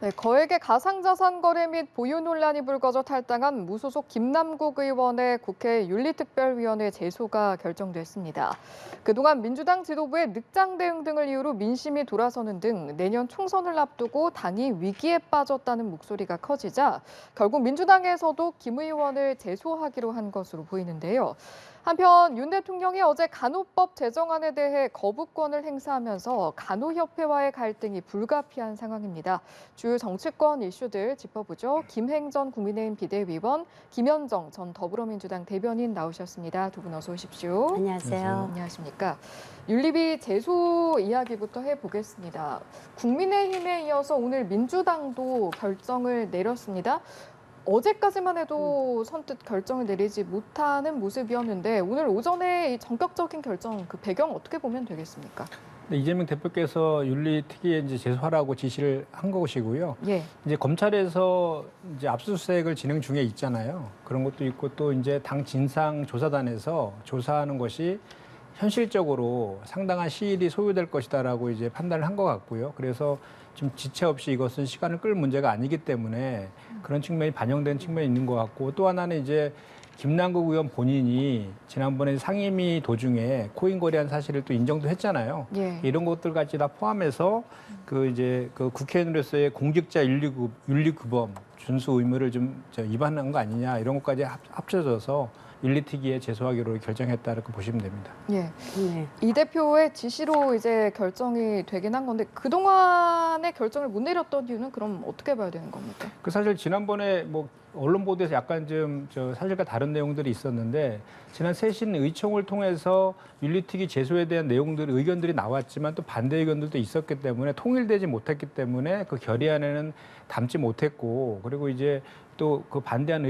네, 거액의 가상자산 거래 및 보유 논란이 불거져 탈당한 무소속 김남국 의원의 국회 윤리특별위원회 제소가 결정됐습니다. 그동안 민주당 지도부의 늑장 대응 등을 이유로 민심이 돌아서는 등 내년 총선을 앞두고 당이 위기에 빠졌다는 목소리가 커지자 결국 민주당에서도 김 의원을 제소하기로 한 것으로 보이는데요. 한편 윤 대통령이 어제 간호법 제정안에 대해 거부권을 행사하면서 간호협회와의 갈등이 불가피한 상황입니다. 주요 정치권 이슈들 짚어보죠. 김행전 국민의힘 비대위원, 김현정 전 더불어민주당 대변인 나오셨습니다. 두 분 어서 오십시오. 안녕하세요. 안녕하십니까. 윤리위 제소 이야기부터 해보겠습니다. 국민의힘에 이어서 오늘 민주당도 결정을 내렸습니다. 어제까지만 해도 선뜻 결정을 내리지 못하는 모습이었는데 오늘 오전에 이 전격적인 결정, 그 배경 어떻게 보면 되겠습니까? 이재명 대표께서 윤리특위에 이제 제소하라고 지시를 한 것이고요. 예. 이제 검찰에서 이제 압수수색을 진행 중에 있잖아요. 그런 것도 있고 또 이제 당 진상조사단에서 조사하는 것이 현실적으로 상당한 시일이 소요될 것이다라고 이제 판단을 한 것 같고요. 그래서 좀 지체 없이 이것은 시간을 끌 문제가 아니기 때문에 그런 측면이 반영된 측면이 있는 것 같고, 또 하나는 이제 김남국 의원 본인이 지난번에 상임위 도중에 코인 거래한 사실을 또 인정도 했잖아요. 예. 이런 것들까지 다 포함해서 그 국회의원으로서의 공직자 윤리규범 준수 의무를 좀 위반한 거 아니냐, 이런 것까지 합쳐져서 윤리특위에 제소하기로 결정했다고 보시면 됩니다. 예. 네. 이 대표의 지시로 이제 결정이 되긴 한 건데 그동안의 결정을 못 내렸던 이유는 그럼 어떻게 봐야 되는 겁니까? 그 사실 지난번에 뭐 언론 보도에서 약간 좀 사실과 다른 내용들이 있었는데, 지난 쇄신 의총을 통해서 윤리특위 제소에 대한 의견들이 나왔지만 또 반대 의견들도 있었기 때문에 통일되지 못했기 때문에 그 결의안에는 담지 못했고, 그리고 이제 또 그 반대한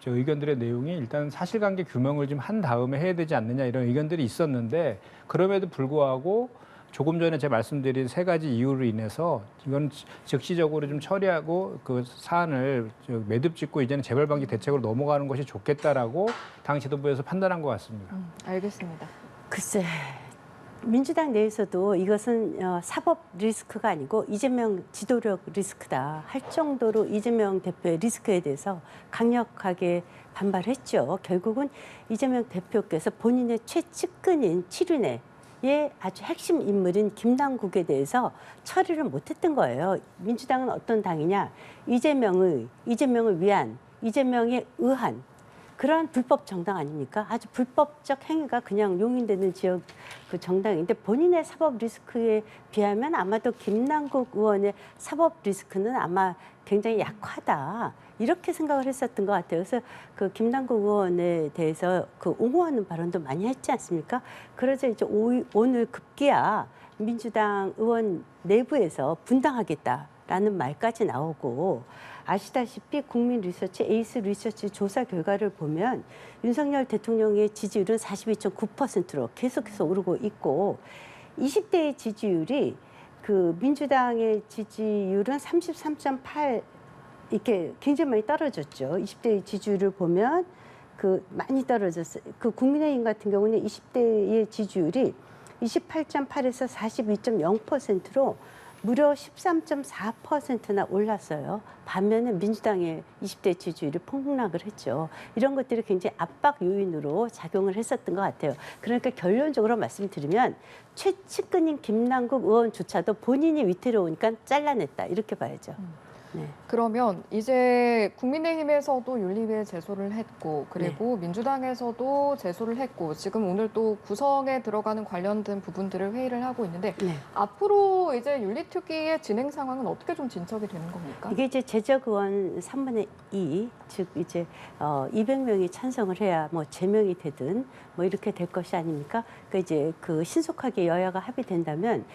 의견들의 내용이 일단 사실관계 규명을 좀 한 다음에 해야 되지 않느냐, 이런 의견들이 있었는데, 그럼에도 불구하고 조금 전에 제가 말씀드린 세 가지 이유로 인해서 이건 즉시적으로 좀 처리하고 그 사안을 매듭 짓고 이제는 재발 방지 대책으로 넘어가는 것이 좋겠다라고 당 지도부에서 판단한 것 같습니다. 알겠습니다. 글쎄, 민주당 내에서도 이것은 사법 리스크가 아니고 이재명 지도력 리스크다 할 정도로 이재명 대표의 리스크에 대해서 강력하게 반발했죠. 결국은 이재명 대표께서 본인의 최측근인 7인의 아주 핵심 인물인 김남국에 대해서 처리를 못했던 거예요. 민주당은 어떤 당이냐? 이재명을 위한, 이재명에 의한 그러한 불법 정당 아닙니까? 아주 불법적 행위가 그냥 용인되는 지역 그 정당인데, 본인의 사법 리스크에 비하면 아마도 김남국 의원의 사법 리스크는 아마 굉장히 약하다, 이렇게 생각을 했었던 것 같아요. 그래서 그 김남국 의원에 대해서 그 옹호하는 발언도 많이 했지 않습니까? 그러자 이제 오늘 급기야 민주당 의원 내부에서 분당하겠다라는 말까지 나오고, 아시다시피 국민리서치 에이스 리서치 조사 결과를 보면 윤석열 대통령의 지지율은 42.9%로 계속해서 오르고 있고, 20대의 지지율이 그 민주당의 지지율은 33.8, 이렇게 굉장히 많이 떨어졌죠. 20대의 지지율을 보면 그 많이 떨어졌어요. 그 국민의힘 같은 경우는 20대의 지지율이 28.8에서 42.0%로 무려 13.4%나 올랐어요. 반면에 민주당의 20대 지지율이 폭락을 했죠. 이런 것들이 굉장히 압박 요인으로 작용을 했었던 것 같아요. 그러니까 결론적으로 말씀드리면 최측근인 김남국 의원조차도 본인이 위태로우니까 잘라냈다, 이렇게 봐야죠. 네. 그러면 이제 국민의힘에서도 윤리위에 제소를 했고, 그리고 민주당에서도 제소를 했고, 지금 오늘 또 구성에 들어가는 관련된 부분들을 회의를 하고 있는데, 네. 앞으로 이제 윤리특위의 진행 상황은 어떻게 좀 진척이 되는 겁니까? 이게 이제 제적 의원 3분의 2, 즉 이제 200명이 찬성을 해야 뭐 제명이 되든 뭐 이렇게 될 것이 아닙니까? 그러니까 이제 그 신속하게 여야가 합의된다면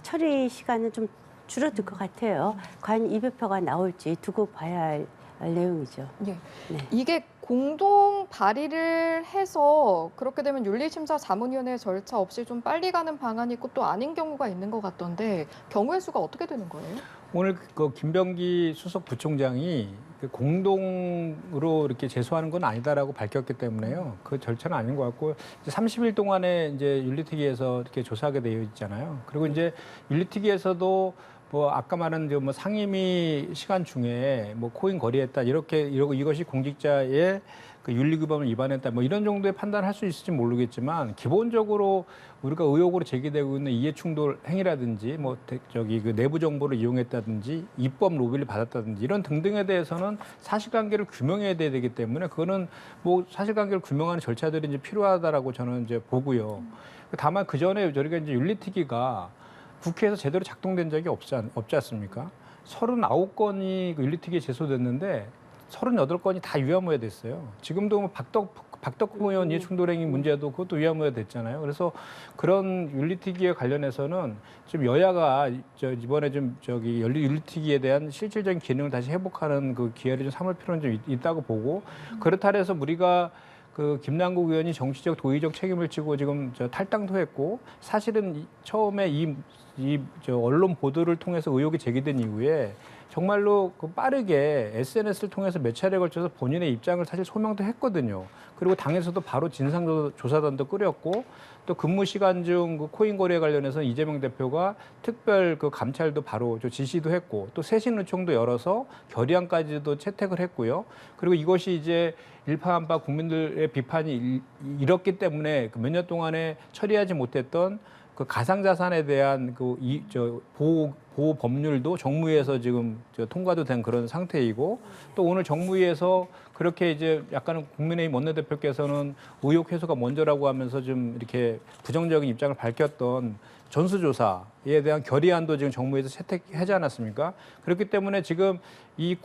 처리 시간은 좀 줄어들 것 같아요. 과연 200표가 나올지 두고 봐야 할 내용이죠. 예. 네. 이게 공동 발의를 해서 그렇게 되면 윤리심사자문위원회 절차 없이 좀 빨리 가는 방안이 있고 또 아닌 경우가 있는 것 같던데, 경우의 수가 어떻게 되는 거예요? 오늘 그 김병기 수석 부총장이 공동으로 이렇게 제소하는 건 아니다라고 밝혔기 때문에요. 그 절차는 아닌 것 같고, 이제 30일 동안에 이제 윤리특위에서 이렇게 조사하게 되어 있잖아요. 그리고 이제 윤리특위에서도 뭐 아까 말한 뭐 상임위 시간 중에 뭐 코인 거래했다 이러고 이것이 공직자의 그 윤리규범을 위반했다 뭐 이런 정도의 판단을 할 수 있을지 모르겠지만 기본적으로 우리가 의혹으로 제기되고 있는 이해충돌 행위라든지 뭐 저기 그 내부 정보를 이용했다든지 입법 로비를 받았다든지 이런 등등에 대해서는 사실관계를 규명해야 되기 때문에 그거는 뭐 사실관계를 규명하는 절차들이 이제 필요하다라고 저는 이제 보고요. 다만 그 전에 저희가 이제 윤리특위가 국회에서 제대로 작동된 적이 없지 않습니까? 39건이 그 윤리특위에 제소됐는데 38건이 다 위헌무효 됐어요. 지금도 뭐 박덕흠 의원 이해충돌행위 문제도 그것도 위헌무효 됐잖아요. 그래서 그런 윤리특위에 관련해서는 좀 여야가 이번에 좀 저기 윤리특위에 대한 실질적인 기능을 다시 회복하는 그 기회를 좀 삼을 필요는 좀 있다고 보고 그렇다 해서 우리가 그 김남국 의원이 정치적 도의적 책임을 지고 지금 탈당도 했고 사실은 처음에 저 언론 보도를 통해서 의혹이 제기된 이후에 정말로 그 빠르게 SNS를 통해서 몇 차례에 걸쳐서 본인의 입장을 사실 소명도 했거든요. 그리고 당에서도 바로 진상조사단도 꾸렸고 또 근무 시간 중 그 코인 거래에 관련해서 이재명 대표가 특별 그 감찰도 바로 지시도 했고 또 세신의총도 열어서 결의안까지도 채택을 했고요. 그리고 이것이 이제 일파만파 국민들의 비판이 일었기 때문에 그 몇 년 동안에 처리하지 못했던 그 가상자산에 대한 보호 법률도 정무위에서 지금 통과도 된 그런 상태이고 또 오늘 정무위에서 그렇게 이제 약간은 국민의힘 원내대표께서는 의혹 해소가 먼저라고 하면서 좀 이렇게 부정적인 입장을 밝혔던 전수조사에 대한 결의안도 지금 정무위에서 채택하지 않았습니까? 그렇기 때문에 지금 이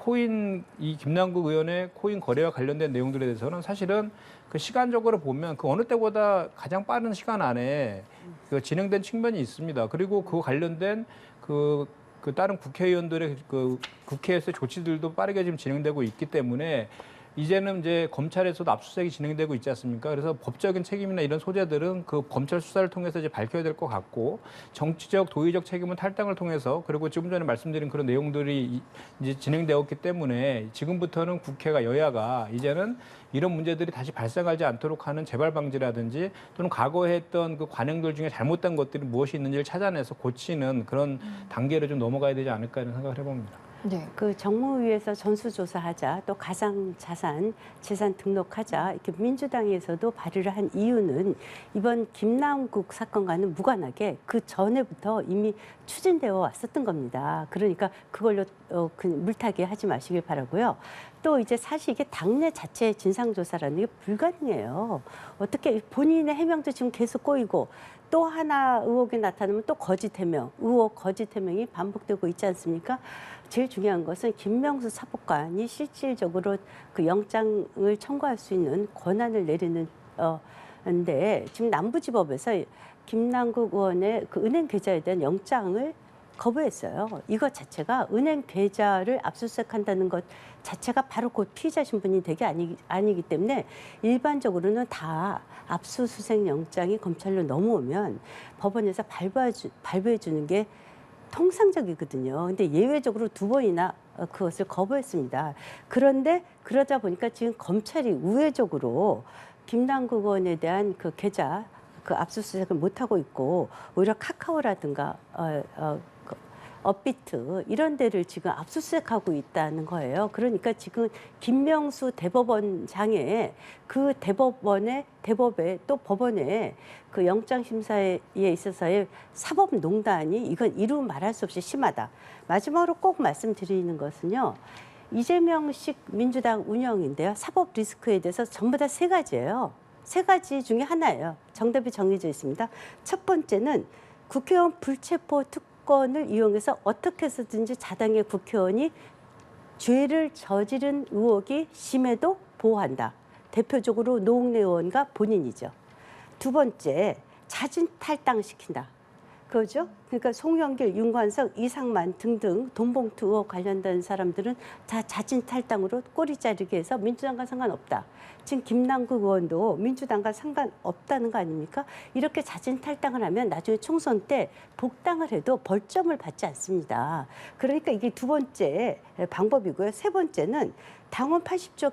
김남국 의원의 코인 거래와 관련된 내용들에 대해서는 사실은 그 시간적으로 보면 그 어느 때보다 가장 빠른 시간 안에 그 진행된 측면이 있습니다. 그리고 그 관련된 그 다른 국회의원들의 그 국회에서의 조치들도 빠르게 지금 진행되고 있기 때문에 이제는 이제 검찰에서도 압수수색이 진행되고 있지 않습니까? 그래서 법적인 책임이나 이런 소재들은 그 검찰 수사를 통해서 이제 밝혀야 될 것 같고 정치적 도의적 책임은 탈당을 통해서 그리고 지금 전에 말씀드린 그런 내용들이 이제 진행되었기 때문에 지금부터는 국회가 여야가 이제는 이런 문제들이 다시 발생하지 않도록 하는 재발 방지라든지 또는 과거에 했던 그 관행들 중에 잘못된 것들이 무엇이 있는지를 찾아내서 고치는 그런 단계를 좀 넘어가야 되지 않을까 이런 생각을 해봅니다. 네. 그 정무위에서 전수조사하자 또 가상자산 재산 등록하자 이렇게 민주당에서도 발의를 한 이유는 이번 김남국 사건과는 무관하게 그 전에부터 이미 추진되어 왔었던 겁니다. 그러니까 그걸로 물타기 하지 마시길 바라고요. 또 이제 사실 이게 당내 자체의 진상조사라는 게 불가능해요. 어떻게 본인의 해명도 지금 계속 꼬이고 또 하나 의혹이 나타나면 또 거짓 해명, 의혹 거짓 해명이 반복되고 있지 않습니까? 제일 중요한 것은 김명수 사법관이 실질적으로 그 영장을 청구할 수 있는 권한을 내리는 인데 지금 남부지법에서 김남국 의원의 그 은행 계좌에 대한 영장을 거부했어요. 이것 자체가 은행 계좌를 압수수색한다는 것 자체가 바로 곧 피의자 신분이 되게 아니기 때문에 일반적으로는 다 압수수색 영장이 검찰로 넘어오면 법원에서 발부해 주는 게 통상적이거든요. 근데 예외적으로 2번이나 그것을 거부했습니다. 그런데 그러다 보니까 지금 검찰이 우회적으로 김남국 의원에 대한 그 계좌 그 압수수색을 못 하고 있고 오히려 카카오라든가 업비트 이런 데를 지금 압수수색하고 있다는 거예요. 그러니까 지금 김명수 대법원장에 그 대법에 또 법원에 그 영장심사에 있어서의 사법농단이 이건 이루 말할 수 없이 심하다. 마지막으로 꼭 말씀드리는 것은요. 이재명식 민주당 운영인데요. 사법 리스크에 대해서 전부 다 3가지예요. 3가지 중에 하나예요. 정답이 정해져 있습니다. 첫 번째는 국회의원 불체포 특권을 이용해서 어떻게 해서든지 자당의 국회의원이 죄를 저지른 의혹이 심해도 보호한다. 대표적으로 노웅래 의원과 본인이죠. 2번째, 자진 탈당시킨다. 그거죠? 그러니까 송영길, 윤관석, 이상만 등등 돈봉투 의혹 관련된 사람들은 다 자진 탈당으로 꼬리 자르게 해서 민주당과 상관없다. 지금 김남국 의원도 민주당과 상관없다는 거 아닙니까? 이렇게 자진 탈당을 하면 나중에 총선 때 복당을 해도 벌점을 받지 않습니다. 그러니까 이게 2번째 방법이고요. 3번째는 당원 80조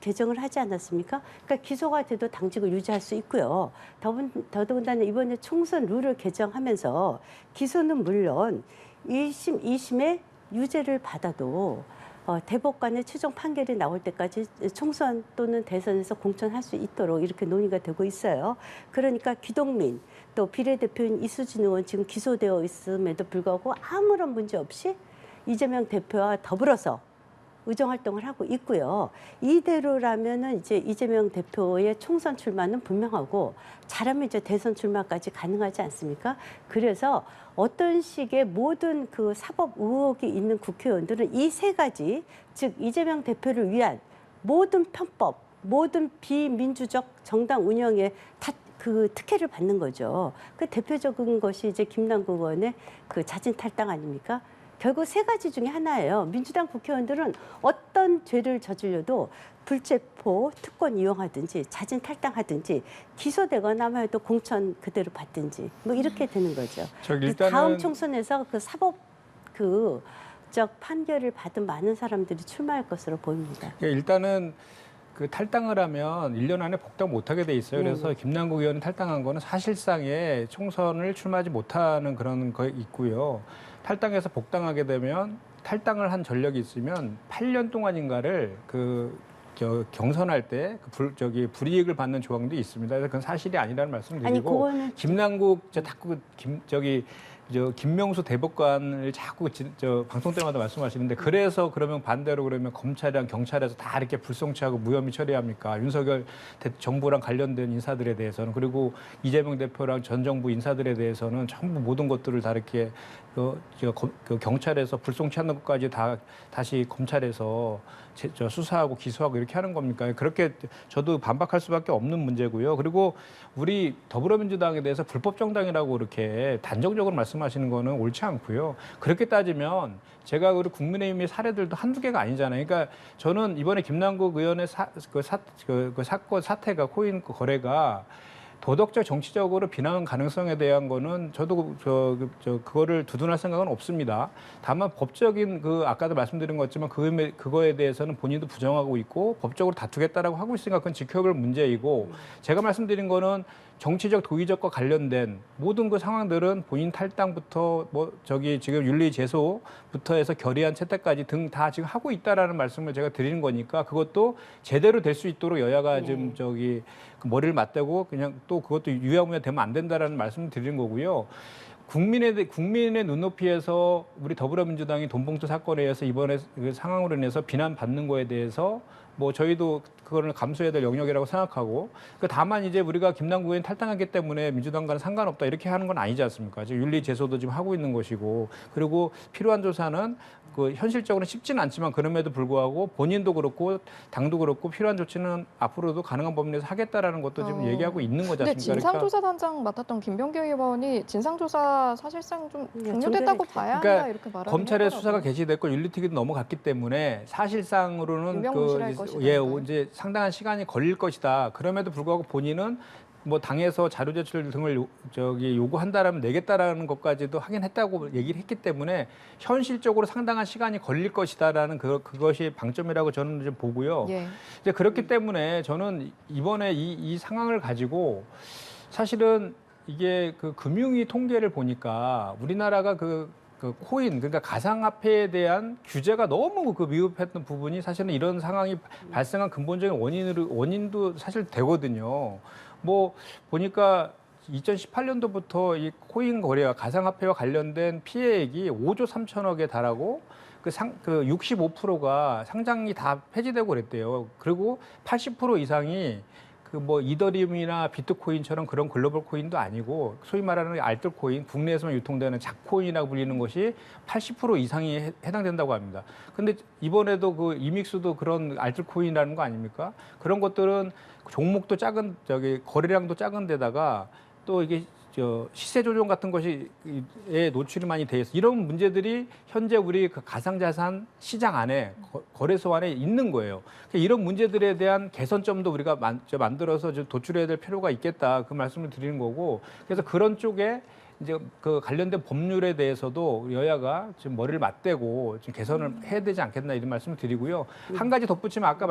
개정을 하지 않았습니까? 그러니까 기소가 돼도 당직을 유지할 수 있고요. 더더군다나 이번에 총선 룰을 개정하면서 기소는 물론 1심, 2심에 유죄를 받아도 대법관의 최종 판결이 나올 때까지 총선 또는 대선에서 공천할 수 있도록 이렇게 논의가 되고 있어요. 그러니까 기동민 또 비례대표인 이수진 의원 지금 기소되어 있음에도 불구하고 아무런 문제 없이 이재명 대표와 더불어서 의정활동을 하고 있고요. 이대로라면은 이제 이재명 대표의 총선 출마는 분명하고 잘하면 이제 대선 출마까지 가능하지 않습니까? 그래서 어떤 식의 모든 그 사법 의혹이 있는 국회의원들은 이 세 가지, 즉 이재명 대표를 위한 모든 편법, 모든 비민주적 정당 운영에 다 그 특혜를 받는 거죠. 그 대표적인 것이 이제 김남국 의원의 그 자진 탈당 아닙니까? 결국 세 가지 중에 하나예요. 민주당 국회의원들은 어떤 죄를 저질러도 불체포 특권 이용하든지 자진 탈당하든지 기소되거나 하면 공천 그대로 받든지 뭐 이렇게 되는 거죠. 일단은 다음 총선에서 그 사법 적 판결을 받은 많은 사람들이 출마할 것으로 보입니다. 일단은 그 탈당을 하면 1년 안에 복당 못하게 돼 있어요. 그래서 김남국 의원이 탈당한 거는 사실상의 총선을 출마하지 못하는 그런 거 있고요. 탈당해서 복당하게 되면 탈당을 한 전력이 있으면 8년 동안인가를 경선할 때 불이익을 받는 조항도 있습니다. 그래서 그건 사실이 아니라는 말씀을 드리고 김남국 김명수 대법관을 자꾸 방송 때마다 말씀하시는데 그래서 그러면 반대로 그러면 검찰이랑 경찰에서 다 이렇게 불송치하고 무혐의 처리합니까? 윤석열 정부랑 관련된 인사들에 대해서는 그리고 이재명 대표랑 전 정부 인사들에 대해서는 전부 모든 것들을 다 이렇게 경찰에서 불송치하는 것까지 다시 검찰에서 수사하고 기소하고 이렇게 하는 겁니까? 그렇게 저도 반박할 수밖에 없는 문제고요. 그리고 우리 더불어민주당에 대해서 불법 정당이라고 이렇게 단정적으로 말씀하시는 거는 옳지 않고요. 그렇게 따지면 제가 우리 국민의힘의 사례들도 한두 개가 아니잖아요. 그러니까 저는 이번에 김남국 의원의 사건 사태가 코인 거래가 도덕적 정치적으로 비난 가능성에 대한 거는 저도 그거를 두둔할 생각은 없습니다. 다만 법적인 아까도 말씀드린 것지만 그거에 대해서는 본인도 부정하고 있고 법적으로 다투겠다라고 하고 있으니까 그건 지켜볼 문제이고 제가 말씀드린 거는 정치적 도의적과 관련된 모든 그 상황들은 본인 탈당부터 지금 윤리 제소부터 해서 결의안 채택까지 등 다 지금 하고 있다라는 말씀을 제가 드리는 거니까 그것도 제대로 될 수 있도록 여야가 좀 그 머리를 맞대고 그냥 또 그것도 유야무야 되면 안 된다라는 말씀을 드리는 거고요. 국민의 눈높이에서 우리 더불어민주당이 돈봉투 사건에 의해서 이번에 그 상황으로 인해서 비난받는 거에 대해서 저희도 그거를 감수해야 될 영역이라고 생각하고 다만 이제 우리가 김남국 의원 탈당하기 때문에 민주당과는 상관없다 이렇게 하는 건 아니지 않습니까? 지금 윤리 제소도 지금 하고 있는 것이고 그리고 필요한 조사는 현실적으로는 쉽지는 않지만 그럼에도 불구하고 본인도 그렇고 당도 그렇고 필요한 조치는 앞으로도 가능한 범위 내에서 하겠다라는 것도 지금 얘기하고 있는 거지 않습니까? 근데 진상조사단장 맡았던 김병기 의원이 진상조사 사실상 좀 종료됐다고 봐야 한다 이렇게 말하는 검찰의 수사가 개시됐고 윤리특위도 넘어갔기 때문에 사실상으로는 이제 상당한 시간이 걸릴 것이다. 그럼에도 불구하고 본인은 당에서 자료 제출 등을 요구한다라면 내겠다라는 것까지도 하긴 했다고 얘기를 했기 때문에 현실적으로 상당한 시간이 걸릴 것이다라는 그것이 방점이라고 저는 좀 보고요. 이제 그렇기 때문에 저는 이번에 이 상황을 가지고 사실은 이게 금융위 통계를 보니까 우리나라가 코인, 그러니까 가상화폐에 대한 규제가 너무 미흡했던 부분이 사실은 이런 상황이 발생한 근본적인 원인도 사실 되거든요. 보니까 2018년도부터 이 코인 거래와 가상화폐와 관련된 피해액이 5조 3천억에 달하고 65%가 상장이 다 폐지되고 그랬대요. 그리고 80% 이상이 이더리움이나 비트코인처럼 그런 글로벌 코인도 아니고 소위 말하는 알뜰 코인, 국내에서만 유통되는 작코인이라고 불리는 것이 80% 이상이 해당된다고 합니다. 근데 이번에도 이믹스도 그런 알뜰 코인이라는 거 아닙니까? 그런 것들은 종목도 작은 거래량도 작은 데다가 또 이게 시세 조정 같은 것이 노출이 많이 돼 있어. 이런 문제들이 현재 우리 가상자산 시장 안에 거래소 안에 있는 거예요. 이런 문제들에 대한 개선점도 우리가 만들어서 좀 도출해야 될 필요가 있겠다. 그 말씀을 드리는 거고. 그래서 그런 쪽에 이제 관련된 법률에 대해서도 여야가 지금 머리를 맞대고 좀 개선을 해야 되지 않겠나 이런 말씀을 드리고요. 한 가지 덧붙이면 아까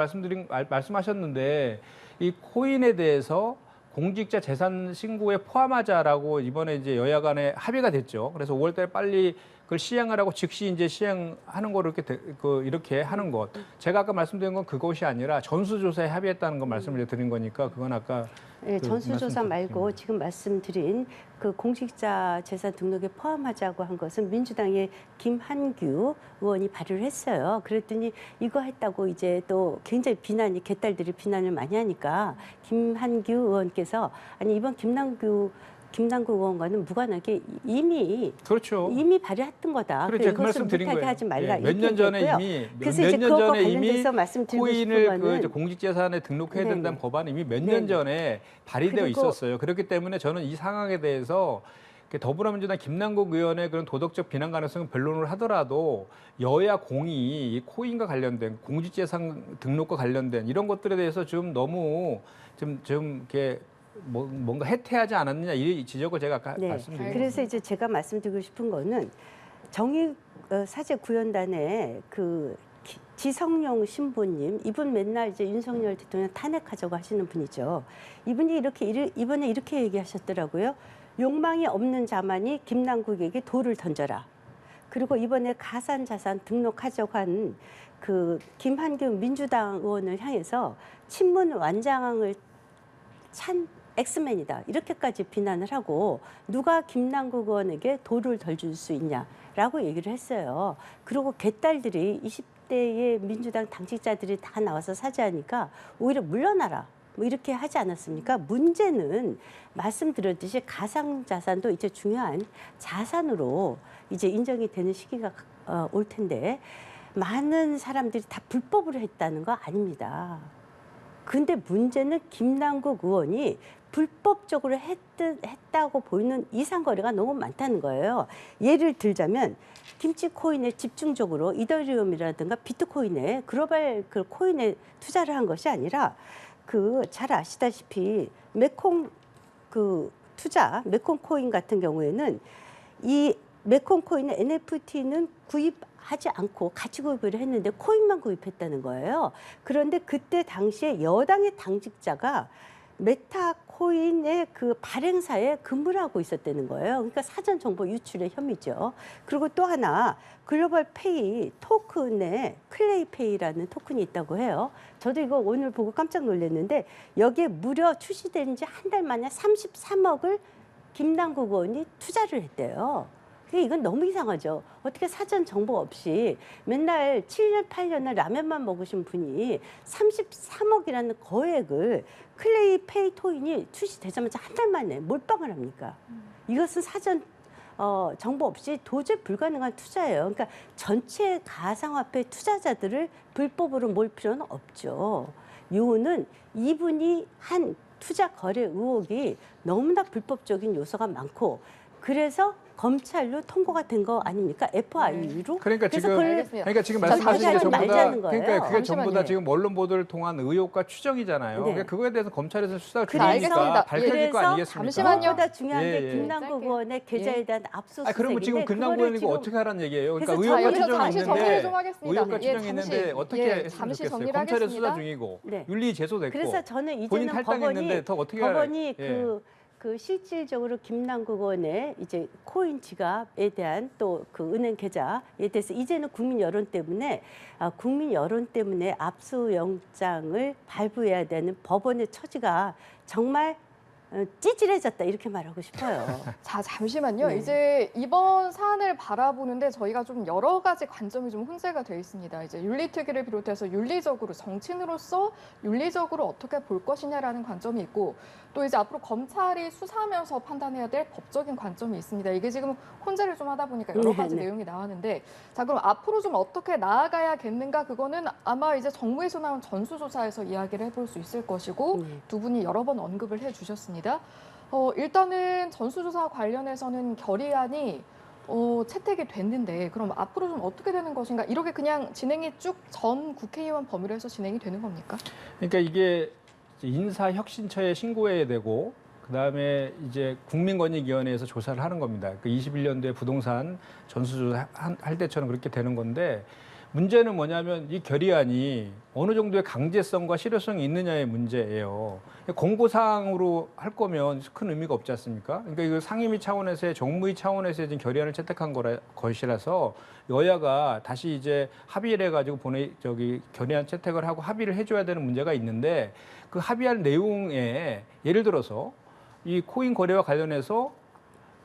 말씀하셨는데 이 코인에 대해서 공직자 재산 신고에 포함하자라고 이번에 이제 여야 간에 합의가 됐죠. 그래서 5월 달에 빨리 그걸 시행을 하고 즉시 이제 시행하는 거를 이렇게 하는 것. 제가 아까 말씀드린 건 그것이 아니라 전수조사에 합의했다는 거 말씀을 드린 거니까 그건 아까 네, 전수조사 말고 말씀드렸습니다. 지금 말씀드린 그 공직자 재산 등록에 포함하자고 한 것은 민주당의 김한규 의원이 발의를 했어요. 그랬더니 이거 했다고 이제 또 굉장히 개딸들이 비난을 많이 하니까 김한규 의원께서 아니 이번 김남구 의원과는 무관하게 그렇죠. 이미 발의했던 거다. 그렇죠. 그 이것을 말씀 드린 못하게 거예요. 하지 말라. 예, 몇 년 전에 얘기했고요. 이미 그래서 몇 이제 년 그것과 전에 이미 관련돼서 말씀드리고 싶은 코인을 거는 그 공직재산에 등록해야 네네. 된다는 법안이 이미 몇 년 네네. 전에 발의되어 그리고 있었어요. 그렇기 때문에 저는 이 상황에 대해서 더불어민주당 김남국 의원의 그런 도덕적 비난 가능성을 변론을 하더라도 여야 공이 이 코인과 관련된 공직재산 등록과 관련된 이런 것들에 대해서 좀 너무 좀 이렇게 뭔가 해태하지 않았느냐 이 지적을 제가 아까 네. 말씀드린 그래서 이제 제가 말씀드리고 싶은 거는 정의 사제 구현단의 그 지성용 신부님 이분 맨날 이제 윤석열 대통령 탄핵하자고 하시는 분이죠. 이분이 이번에 이렇게 얘기하셨더라고요. 욕망이 없는 자만이 김남국에게 돌을 던져라. 그리고 이번에 가산자산 등록하자고 한 그 김한규 민주당 의원을 향해서 친문 완장을 찬 엑스맨이다. 이렇게까지 비난을 하고 누가 김남국 의원에게 돌을 던질 수 있냐라고 얘기를 했어요. 그리고 개딸들이 20대의 민주당 당직자들이 다 나와서 사죄하니까 오히려 물러나라. 뭐 이렇게 하지 않았습니까? 문제는 말씀드렸듯이 가상자산도 이제 중요한 자산으로 이제 인정이 되는 시기가 올 텐데 많은 사람들이 다 불법으로 했다는 거 아닙니다. 근데 문제는 김남국 의원이 불법적으로 했다고 보이는 이상거래가 너무 많다는 거예요. 예를 들자면 김치코인에 집중적으로 이더리움이라든가 비트코인에 글로벌 그 코인에 투자를 한 것이 아니라 그 잘 아시다시피 메콩 그 투자 메콩 코인 같은 경우에는 이 메콩 코인의 NFT는 구입하지 않고 가치 구입을 했는데 코인만 구입했다는 거예요. 그런데 그때 당시에 여당의 당직자가 메타 코인의 그 발행사에 근무를 하고 있었다는 거예요. 그러니까 사전 정보 유출의 혐의죠. 그리고 또 하나 글로벌 페이 토큰에 클레이페이라는 토큰이 있다고 해요. 저도 이거 오늘 보고 깜짝 놀랐는데 여기에 무려 출시된 지 한 달 만에 33억을 김남국 의원이 투자를 했대요. 이건 너무 이상하죠. 어떻게 사전 정보 없이 맨날 7년, 8년을 라면만 먹으신 분이 33억이라는 거액을 클레이페이 토인이 출시되자마자 한 달 만에 몰빵을 합니까? 이것은 사전 정보 없이 도저히 불가능한 투자예요. 그러니까 전체 가상화폐 투자자들을 불법으로 몰 필요는 없죠. 요는 이분이 한 투자 거래 의혹이 너무나 불법적인 요소가 많고 그래서 검찰로 통고가 된 거 아닙니까? FIU로. 그러니까 지금 알겠습니다. 그러니까 지금 자, 말씀하신 게 전부 다 말자는 거예요. 그러니까 그게 전부 다 잠시만요. 지금 언론 보도를 통한 의혹과 추정이잖아요. 네. 그러니까 그거에 대해서 검찰에서 수사가 그래서 중요하니까 밝혀질 거 그래서 아니겠습니까? 잠시만요. 무엇보다 중요한 게 예, 예. 김남국 짧게. 의원의 계좌에 대한 압수수색인데 그러면 지금 김남국 의원이 이거 어떻게 하라는 얘기예요? 그러니까 그래서 의혹과 여기서 추정이 잠시 정리를 있는데 좀 하겠습니다. 의혹과 예, 추정이 잠시, 있는데 어떻게 예, 했으면 잠시 좋겠어요? 정리를 검찰에 하겠습니다. 수사 중이고 네. 윤리 제소됐고 그래서 저는 본인 이제는 탈당했는데 더 어떻게 법원이 알아요? 그 실질적으로 김남국 의원의 이제 코인 지갑에 대한 또 그 은행 계좌에 대해서 이제는 국민 여론 때문에 압수영장을 발부해야 되는 법원의 처지가 정말 찌질해졌다 이렇게 말하고 싶어요. 자, 잠시만요. 네. 이제 이번 사안을 바라보는데 저희가 좀 여러 가지 관점이 좀 혼재가 돼 있습니다. 이제 윤리특위를 비롯해서 윤리적으로 정치인으로서 윤리적으로 어떻게 볼 것이냐라는 관점이 있고 또 이제 앞으로 검찰이 수사하면서 판단해야 될 법적인 관점이 있습니다. 이게 지금 혼재를 좀 하다 보니까 여러 가지 네. 내용이 나왔는데 자, 그럼 앞으로 좀 어떻게 나아가야겠는가 그거는 아마 이제 정부에서 나온 전수조사에서 이야기를 해볼 수 있을 것이고 두 분이 여러 번 언급을 해주셨습니다. 일단은 전수조사 관련해서는 결의안이 채택이 됐는데 그럼 앞으로 좀 어떻게 되는 것인가? 이렇게 그냥 진행이 쭉 전 국회의원 범위로 해서 진행이 되는 겁니까? 그러니까 이게 인사혁신처에 신고해야 되고 그다음에 이제 국민권익위원회에서 조사를 하는 겁니다. 그 21년도에 부동산 전수조사 할 때처럼 그렇게 되는 건데 문제는 뭐냐면 이 결의안이 어느 정도의 강제성과 실효성이 있느냐의 문제예요. 공고사항으로 할 거면 큰 의미가 없지 않습니까? 그러니까 이거 상임위 차원에서의 정무위 차원에서의 지금 결의안을 채택한 것이라서 여야가 다시 이제 합의를 해가지고 결의안 채택을 하고 합의를 해줘야 되는 문제가 있는데 그 합의한 내용에 예를 들어서 이 코인 거래와 관련해서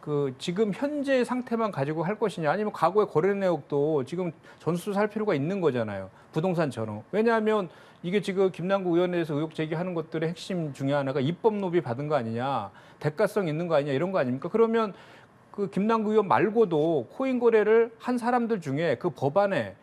그 지금 현재 상태만 가지고 할 것이냐 아니면 과거의 거래 내역도 지금 전수 살 필요가 있는 거잖아요. 부동산처럼. 왜냐하면 이게 지금 김남국 의원에서 의혹 제기하는 것들의 핵심 중에 하나가 입법 로비 받은 거 아니냐, 대가성 있는 거 아니냐 이런 거 아닙니까? 그러면 그 김남국 의원 말고도 코인 거래를 한 사람들 중에 그 법안에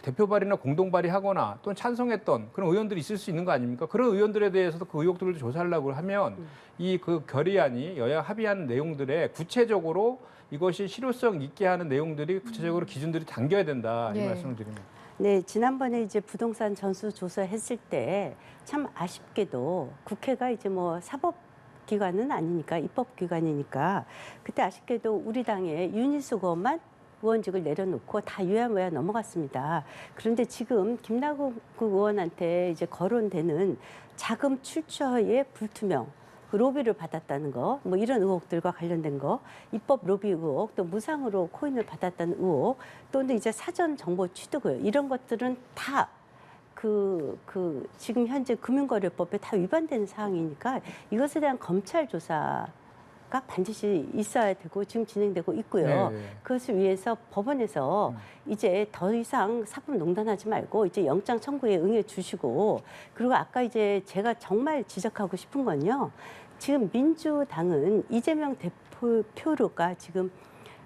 대표 발의나 공동 발의하거나 또는 찬성했던 그런 의원들이 있을 수 있는 거 아닙니까? 그런 의원들에 대해서도 그 의혹들을 조사하려고 하면 이 그 결의안이 여야 합의한 내용들에 구체적으로 이것이 실효성 있게 하는 내용들이 구체적으로 기준들이 담겨야 된다 이 예. 말씀을 드립니다. 네, 지난번에 이제 부동산 전수 조사했을 때 참 아쉽게도 국회가 이제 뭐 사법기관은 아니니까 입법기관이니까 그때 아쉽게도 우리 당의 윤희숙 의원만 의원직을 내려놓고 다 유야무야 넘어갔습니다. 그런데 지금 김남국 의원한테 이제 거론되는 자금 출처의 불투명, 그 로비를 받았다는 거, 뭐 이런 의혹들과 관련된 거, 입법 로비 의혹, 또 무상으로 코인을 받았다는 의혹, 또는 이제 사전 정보 취득 의혹 이런 것들은 다 지금 현재 금융거래법에 다 위반되는 사항이니까 이것에 대한 검찰 조사가 반드시 있어야 되고 지금 진행되고 있고요. 네. 그것을 위해서 법원에서 이제 더 이상 사법 농단하지 말고 이제 영장 청구에 응해 주시고 그리고 아까 이제 제가 정말 지적하고 싶은 건요. 지금 민주당은 이재명 대표가 지금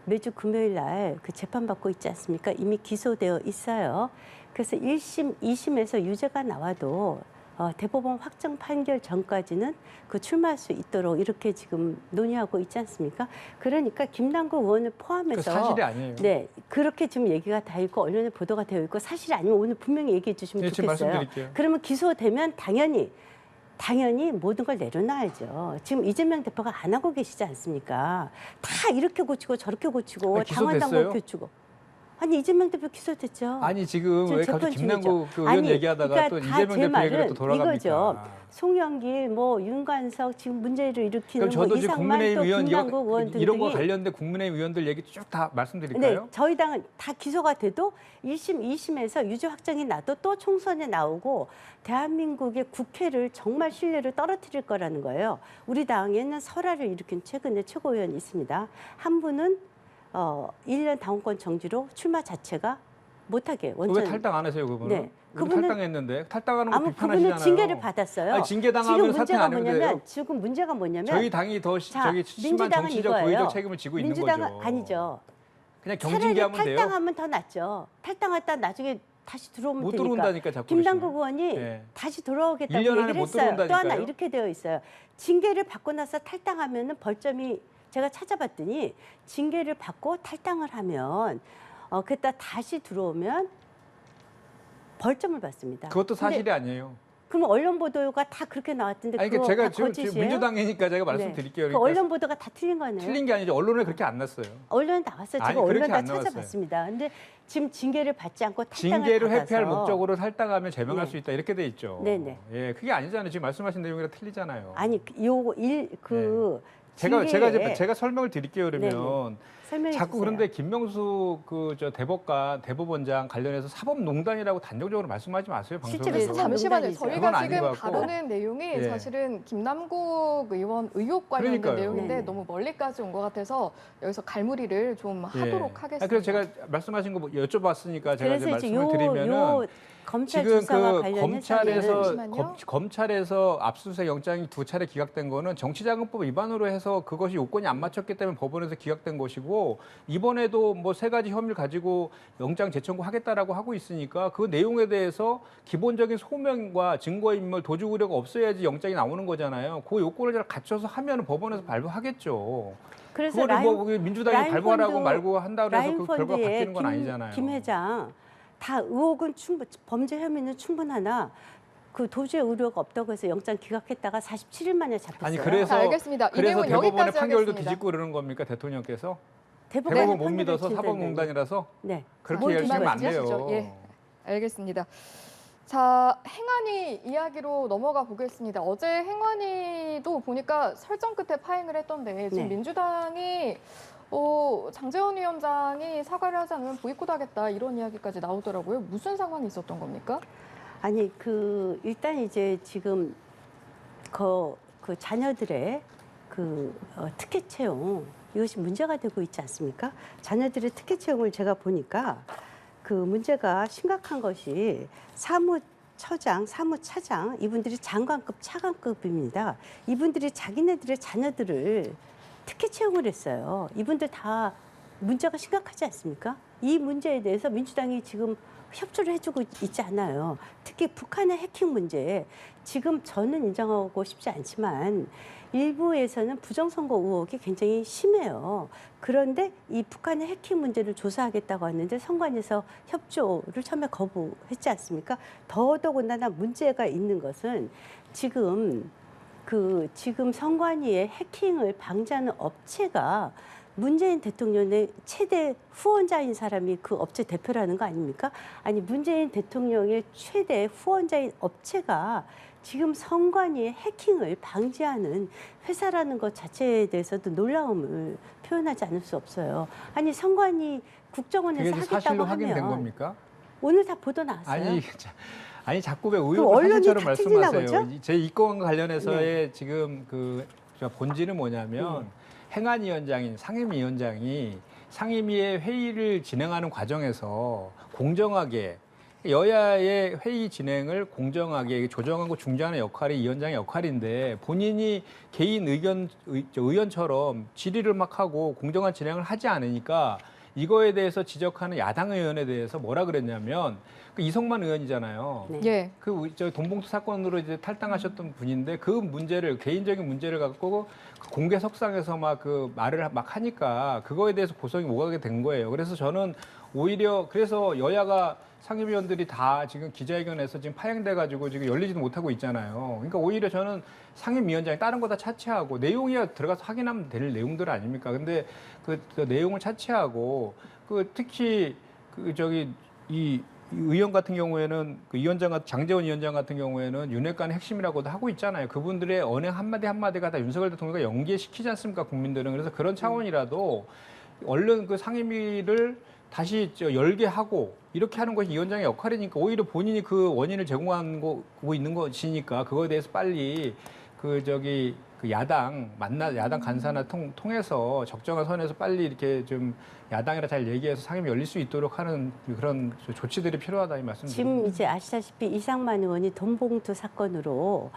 매주 금요일 날 그 재판받고 있지 않습니까? 이미 기소되어 있어요. 그래서 1심, 2심에서 유죄가 나와도 대법원 확정 판결 전까지는 그 출마할 수 있도록 이렇게 지금 논의하고 있지 않습니까? 그러니까 김남국 의원을 포함해서 그 사실이 아니에요. 네, 그렇게 지금 얘기가 다 있고 언론에 보도가 되어 있고 사실이 아니면 오늘 분명히 얘기해 주시면 네, 지금 좋겠어요. 말씀드릴게요. 그러면 기소되면 당연히 모든 걸 내려놔야죠. 지금 이재명 대표가 안 하고 계시지 않습니까? 다 이렇게 고치고 저렇게 고치고 아니, 당원 기소됐어요? 당규 교주고. 아니 이재명 대표 기소됐죠. 아니 지금 왜 재판 갑자기 중이죠. 김남국 그 의원 아니, 얘기하다가 그러니까 또 다 이재명 제 대표 얘기로 말은 또 돌아갑니까? 이거죠. 송영길, 뭐 윤관석 지금 문제를 일으키는 그럼 저도 뭐 지금 이상만 국민의힘 또 의원 김남국 의원 등등이 이런 거 관련된 국민의힘 의원들 얘기 쭉 다 말씀드릴까요? 네, 저희 당은 다 기소가 돼도 1심, 2심에서 유죄 확정이 나도 또 총선에 나오고 대한민국의 국회를 정말 신뢰를 떨어뜨릴 거라는 거예요. 우리 당에는 설화를 일으킨 최근에 최고위원이 있습니다. 한 분은 1년 당원권 정지로 출마 자체가 못하게 왜 원천. 탈당 안 하세요 그분은? 네. 우리 그분은- 탈당했는데 탈당하는 거 아무 비판하시잖아요. 그분은 징계를 받았어요. 아니, 징계 당하면 지금 사퇴 문제가 안 해도 돼요. 뭐냐면 지금 문제가 뭐냐면 저희 당이 더 자, 저기 심한 민주당은 정치적 이거예요. 고의적 책임을 지고 있는 민주당은 거죠. 아니죠. 그냥 차라리 경징계하면 돼요. 탈당하면 더 낫죠. 탈당했다 나중에 다시 들어오면 못 되니까. 들어온다니까 자꾸. 김남국 의원이 네. 다시 돌아오겠다고 1년 안에 얘기를 못 했어요. 또 하나 들어온다니까요. 이렇게 되어 있어요. 징계를 받고 나서 탈당하면은 벌점이 제가 찾아봤더니 징계를 받고 탈당을 하면 그때 다시 들어오면 벌점을 받습니다. 그것도 근데 사실이 아니에요. 그럼 언론 보도가 다 그렇게 나왔던데 아니, 그거 그러니까 제가 다 지금 거짓이에요? 민주당이니까 제가 네. 말씀드릴게요. 그 그러니까 언론 보도가 다 틀린 거네요. 틀린 게 아니죠. 언론에 그렇게 안 났어요. 언론에 나왔어요. 아니, 제가 언론 그렇게 다 안 나왔어요. 찾아봤습니다. 근데 지금 징계를 받지 않고 탈당을 징계를 받아서 회피할 목적으로 탈당하면 제명할 네. 수 있다 이렇게 돼 있죠. 네네. 예, 그게 아니잖아요. 지금 말씀하신 내용이랑 틀리잖아요. 아니 요거 제가 설명을 드릴게요. 그러면 네네. 설명해 자꾸 주세요. 그런데 김명수 대법원장 관련해서 사법농단이라고 단정적으로 말씀하지 마세요. 실제로 방송에서. 사법- 잠시만요. 농단이죠. 저희가 그건 아닌 지금 것 같고. 다루는 내용이 예. 사실은 김남국 의원 의혹 관련된 그러니까요. 내용인데 네네. 너무 멀리까지 온 것 같아서 여기서 갈무리를 좀 예. 하도록 하겠습니다. 그래서 제가 말씀하신 거 여쭤봤으니까 제가 이제 그래서 이제 말씀을 드리면은 요 검찰 지금 조사와 그 관련해서는 잠시만요. 검찰에서 압수수색 영장이 2차례 기각된 거는 정치자금법 위반으로 해서 그것이 요건이 안 맞췄기 때문에 법원에서 기각된 것이고 이번에도 뭐 3가지 혐의를 가지고 영장 재청구하겠다라고 하고 있으니까 그 내용에 대해서 기본적인 소명과 증거인멸, 도주 우려가 없어야지 영장이 나오는 거잖아요. 그 요건을 잘 갖춰서 하면 법원에서 발부하겠죠. 그래서 그거를 라인, 뭐 민주당이 라인 발부하라고 펀드- 말고 한다고 해서 라인 그 결과 펀드의 바뀌는 건 아니잖아요. 김 회장 다 의혹은 범죄 혐의는 충분하나 그 도주의 우려가 없다고 해서 영장 기각했다가 47일 만에 잡혔어요. 아니, 그래서 자, 알겠습니다. 이 그래서 내용은 대법원의 여기까지 판결도 하겠습니다. 뒤집고 그러는 겁니까 대통령께서? 대법원 못 판결을 믿어서 진단한다는 사법농단이라서 네. 그렇게 뭘 이야기하면 안 돼요. 말씀하시죠? 예. 알겠습니다. 자, 행안위 이야기로 넘어가 보겠습니다. 어제 행안위도 보니까 설정 끝에 파행을 했던데 지금 네. 민주당이 장제원 위원장이 사과를 하지 않으면 보이콧하겠다 이런 이야기까지 나오더라고요. 무슨 상황이 있었던 겁니까? 아니 일단 이제 지금 그 자녀들의 특혜 채용 이것이 문제가 되고 있지 않습니까? 자녀들의 특혜 채용을 제가 보니까 그 문제가 심각한 것이 사무처장, 사무차장 이분들이 장관급, 차관급입니다. 이분들이 자기네들의 자녀들을 특혜 채용을 했어요. 이분들 다 문제가 심각하지 않습니까? 이 문제에 대해서 민주당이 지금 협조를 해주고 있지 않아요. 특히 북한의 해킹 문제, 지금 저는 인정하고 싶지 않지만 일부에서는 부정선거 의혹이 굉장히 심해요. 그런데 이 북한의 해킹 문제를 조사하겠다고 하는데 선관위에서 협조를 처음에 거부했지 않습니까? 더더군다나 문제가 있는 것은 지금 선관위의 해킹을 방지하는 업체가 문재인 대통령의 최대 후원자인 사람이 그 업체 대표라는 거 아닙니까? 아니 문재인 대통령의 최대 후원자인 업체가 지금 선관위의 해킹을 방지하는 회사라는 것 자체에 대해서도 놀라움을 표현하지 않을 수 없어요. 아니 선관위 국정원에서 그게 하겠다고 사실로 하면 확인된 겁니까? 오늘 다 보도 나왔어요. 아니 자꾸 왜 의혹을 언론이 사실처럼 다 틀리나 말씀하세요. 보죠? 제 이건과 관련해서의 지금 본질은 뭐냐면 네. 행안위원장인 상임위원장이 상임위의 회의를 진행하는 과정에서 공정하게 여야의 회의 진행을 공정하게 조정하고 중재하는 역할이 위원장의 역할인데 본인이 개인 의원처럼 질의를 막 하고 공정한 진행을 하지 않으니까 이거에 대해서 지적하는 야당 의원에 대해서 뭐라 그랬냐면 이성만 의원이잖아요. 네. 예. 저 돈봉투 사건으로 이제 탈당하셨던 분인데 그 문제를 개인적인 문제를 갖고 공개석상에서 막 말을 막 하니까 그거에 대해서 고성이 오가게 된 거예요. 그래서 저는 오히려 그래서 여야가 상임위원들이 다 지금 기자회견에서 지금 파행돼 가지고 지금 열리지도 못하고 있잖아요. 그러니까 오히려 저는 상임위원장이 다른 거 다 차치하고 내용이야 들어가서 확인하면 될 내용들 아닙니까? 근데 그 내용을 차치하고 특히 이 의원 같은 경우에는 장제원 위원장 같은 경우에는 윤핵관의 핵심이라고도 하고 있잖아요. 그분들의 언행 한마디 한마디가 다 윤석열 대통령과 연계시키지 않습니까? 국민들은. 그래서 그런 차원이라도 얼른 그 상임위를 다시 열게 하고 이렇게 하는 것이 위원장의 역할이니까 오히려 본인이 그 원인을 제공하고 있는 것이니까 그거에 대해서 빨리 야당 간사나 통해서 적정한 선에서 빨리 이렇게 좀 야당이랑 잘 얘기해서 상임위 열릴 수 있도록 하는 그런 조치들이 필요하다 이 말씀드립니다. 지금 이제 아시다시피 이상만 의원이 돈봉투 사건으로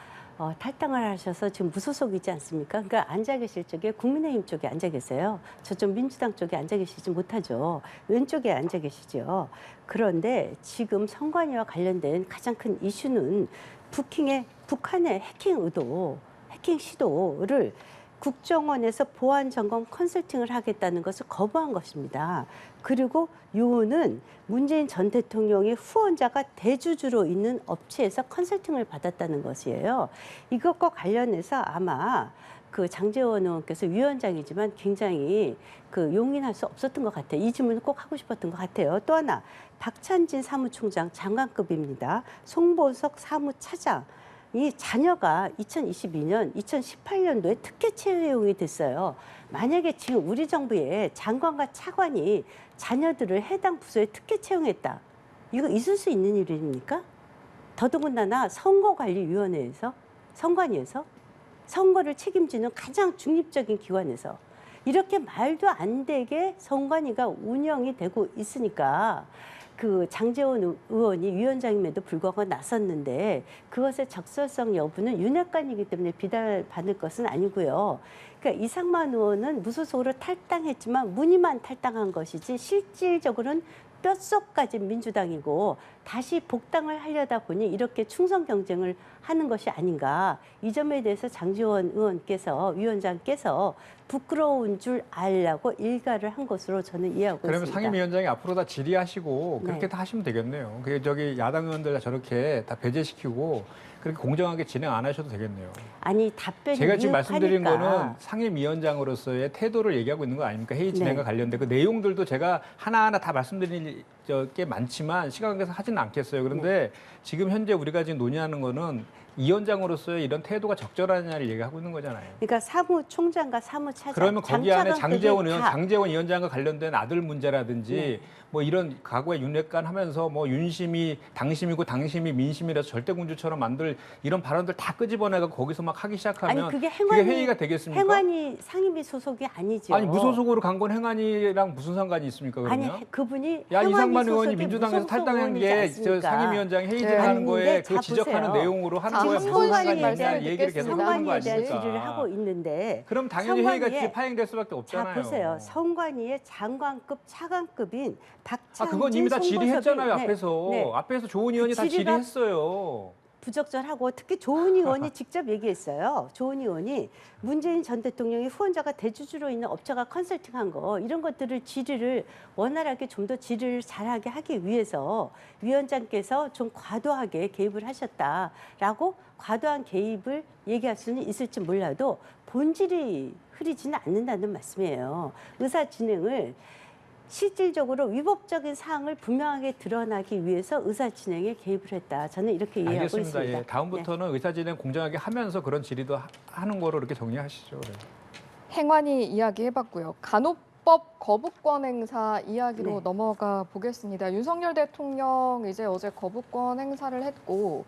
탈당을 하셔서 지금 무소속이지 않습니까? 그러니까 앉아 계실 쪽에 국민의힘 쪽에 앉아 계세요. 저쪽 민주당 쪽에 앉아 계시지 못하죠. 왼쪽에 앉아 계시죠. 그런데 지금 선관위와 관련된 가장 큰 이슈는 북한의 해킹 의도, 해킹 시도를 국정원에서 보안 점검 컨설팅을 하겠다는 것을 거부한 것입니다. 그리고 요는 문재인 전 대통령의 후원자가 대주주로 있는 업체에서 컨설팅을 받았다는 것이에요. 이것과 관련해서 아마 장제원 의원께서 위원장이지만 굉장히 용인할 수 없었던 것 같아요. 이 질문을 꼭 하고 싶었던 것 같아요. 또 하나 박찬진 사무총장 장관급입니다. 송보석 사무차장. 이 자녀가 2022년, 2018년도에 특혜 채용이 됐어요. 만약에 지금 우리 정부의 장관과 차관이 자녀들을 해당 부서에 특혜 채용했다. 이거 있을 수 있는 일입니까? 더더군다나 선거관리위원회에서, 선관위에서, 선거를 책임지는 가장 중립적인 기관에서 이렇게 말도 안 되게 선관위가 운영이 되고 있으니까 장제원 의원이 위원장임에도 불구하고 나섰는데 그것의 적절성 여부는 윤핵관이기 때문에 비난받을 것은 아니고요. 그러니까 이상만 의원은 무소속으로 탈당했지만 무늬만 탈당한 것이지 실질적으로는 뼛속까지 민주당이고 다시 복당을 하려다 보니 이렇게 충성 경쟁을 하는 것이 아닌가. 이 점에 대해서 장지원 위원장께서 부끄러운 줄 알라고 일가를 한 것으로 저는 이해하고 그러면 있습니다. 상임위원장이 앞으로 다 질의하시고 그렇게 네. 다 하시면 되겠네요. 그 저기 야당 의원들 다 저렇게 다 배제시키고 그렇게 공정하게 진행 안 하셔도 되겠네요. 아니 답변이 제가 지금 말씀드린 미흡하니까. 거는 상임위원장으로서의 태도를 얘기하고 있는 거 아닙니까? 회의 진행과 네. 관련된 그 내용들도 제가 하나하나 다 말씀드릴 게 많지만 시간 관계상 하지는 않겠어요. 그런데 지금 현재 우리가 지금 논의하는 거는 위원장으로서의 이런 태도가 적절하냐를 얘기하고 있는 거잖아요. 그러니까 사무총장과 사무차장, 그러면 거기 안에 장차관급이 다 장제원 위원장과 관련된 아들 문제라든지 네. 뭐 이런 과거에 윤핵관 하면서 뭐 윤심이 당심이고 당심이 민심이라서 절대군주처럼 만들 이런 발언들 다 끄집어내고 거기서 막 하기 시작하면 아니 그게 그게 회의가 되겠습니까? 행안위 상임위 소속이 아니죠. 아니 무소속으로 간 건 행안위랑 무슨 상관이 있습니까 그러면? 아니 그분이 야 행안위 이상만 의원이 소속의 민주당에서 무소속 탈당한 의원이지 게 저 않습니까? 상임위원장이 회의 네. 진행하는 아니, 거에 근데 그 자, 지적하는 보세요. 내용으로 하는 지금 거에 선관위에 무슨 상관이 대한 있냐 얘기를 계속 하는 거 선관위에 대한 아닙니까? 질의를 하고 있는데 그럼 당연히 회의가 선관위에- 파행될 수밖에 없잖아요. 자 보세요. 선관위의 장관급 차관급인 박찬진 그건 이미 다 질의했잖아요. 송보섭이- 앞에서 네. 앞에서 조은 의원이 다 질의가- 질의했어요. 부적절하고 특히 조은 의원이 직접 얘기했어요. 조은 의원이 문재인 전 대통령이 후원자가 대주주로 있는 업체가 컨설팅한 거 이런 것들을 질의를 원활하게 좀 더 질의를 잘하게 하기 위해서 위원장께서 좀 과도하게 개입을 하셨다라고 과도한 개입을 얘기할 수는 있을지 몰라도 본질이 흐리지는 않는다는 말씀이에요. 의사 진행을 실질적으로 위법적인 사항을 분명하게 드러나기 위해서 의사 진행에 개입을 했다. 저는 이렇게 이해하고 알겠습니다. 있습니다. 예, 다음부터는 의사진행 공정하게 하면서 그런 질의도 하는 거로 이렇게 정리하시죠. 그래. 행안위 이야기해봤고요. 간호법 거부권 행사 이야기로 네. 넘어가 보겠습니다. 윤석열 대통령 이제 어제 거부권 행사를 했고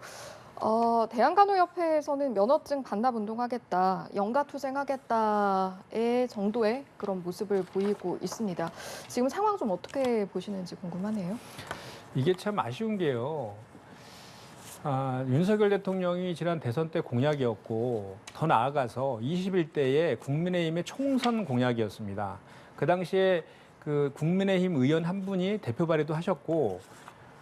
대한간호협회에서는 면허증 반납운동하겠다, 영가투쟁하겠다의 정도의 그런 모습을 보이고 있습니다. 지금 상황 좀 어떻게 보시는지 궁금하네요. 이게 참 아쉬운 게요. 윤석열 대통령이 지난 대선 때 공약이었고 더 나아가서 21대의 국민의힘의 총선 공약이었습니다. 그 당시에 그 국민의힘 의원 한 분이 대표 발의도 하셨고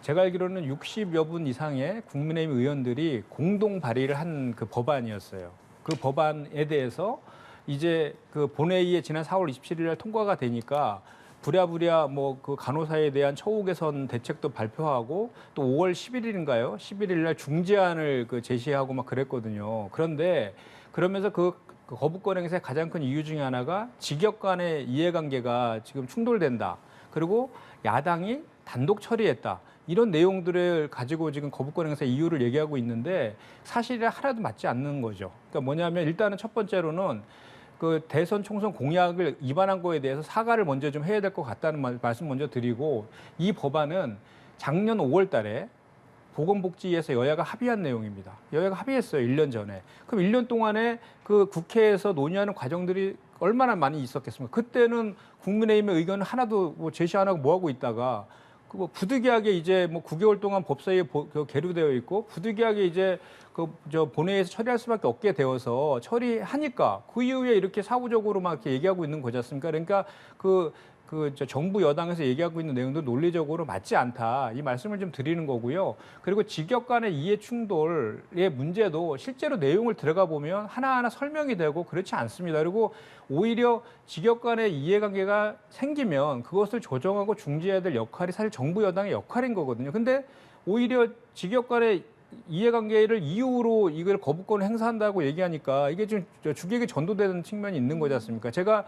제가 알기로는 60여 분 이상의 국민의힘 의원들이 공동 발의를 한 그 법안이었어요. 그 법안에 대해서 이제 그 본회의에 지난 4월 27일 날 통과가 되니까 부랴부랴 뭐 그 간호사에 대한 처우 개선 대책도 발표하고 또 5월 11일인가요? 11일 날 중재안을 그 제시하고 막 그랬거든요. 그런데 그러면서 그 거부권 행사의 가장 큰 이유 중에 하나가 직역 간의 이해관계가 지금 충돌된다. 그리고 야당이 단독 처리했다. 이런 내용들을 가지고 지금 거부권 행사 이유를 얘기하고 있는데 사실이 하나도 맞지 않는 거죠. 그러니까 뭐냐면 일단은 첫 번째로는 그 대선 총선 공약을 위반한 거에 대해서 사과를 먼저 좀 해야 될 것 같다는 말씀 먼저 드리고 이 법안은 작년 5월 달에 보건복지위에서 여야가 합의한 내용입니다. 여야가 합의했어요. 1년 전에. 그럼 1년 동안에 그 국회에서 논의하는 과정들이 얼마나 많이 있었겠습니까? 그때는 국민의힘의 의견을 하나도 뭐 제시 안 하고 뭐 하고 있다가 그 부득이하게 이제 뭐 9개월 동안 법사위에 계류되어 있고 부득이하게 이제 그 본회의에서 처리할 수밖에 없게 되어서 처리하니까 그 이후에 이렇게 사후적으로 막 이렇게 얘기하고 있는 거지 않습니까? 그러니까 정부 여당에서 얘기하고 있는 내용도 논리적으로 맞지 않다. 이 말씀을 좀 드리는 거고요. 그리고 직역 간의 이해 충돌의 문제도 실제로 내용을 들어가 보면 하나하나 설명이 되고 그렇지 않습니다. 그리고 오히려 직역 간의 이해관계가 생기면 그것을 조정하고 중재해야 될 역할이 사실 정부 여당의 역할인 거거든요. 근데 오히려 직역 간의 이해관계를 이유로 이걸 거부권을 행사한다고 얘기하니까 이게 좀 주객이 전도되는 측면이 있는 거지 않습니까? 제가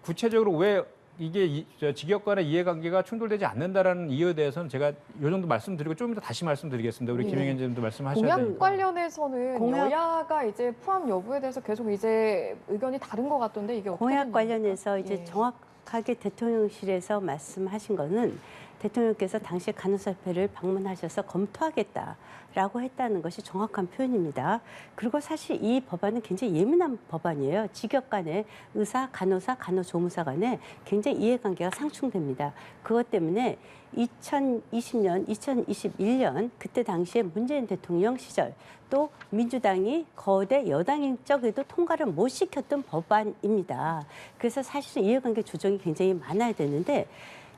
구체적으로 왜 이게 직역 간의 이해관계가 충돌되지 않는다라는 이유에 대해서는 제가 이 정도 말씀드리고 좀 이따 다시 말씀드리겠습니다. 우리 네. 김영현 의원님도 말씀하셔야 공약 되니까. 관련해서는 공약- 여야가 이제 포함 여부에 대해서 계속 이제 의견이 다른 것 같던데 이게 어떻게 공약 된 관련해서 겁니까? 이제 예. 정확하게 대통령실에서 말씀하신 거는 대통령께서 당시 간호사협회를 방문하셔서 검토하겠다라고 했다는 것이 정확한 표현입니다. 그리고 사실 이 법안은 굉장히 예민한 법안이에요. 직역 간에 의사, 간호사, 간호조무사 간에 굉장히 이해관계가 상충됩니다. 그것 때문에 2020년, 2021년 그때 당시에 문재인 대통령 시절 또 민주당이 거대 여당인 적에도 통과를 못 시켰던 법안입니다. 그래서 사실은 이해관계 조정이 굉장히 많아야 되는데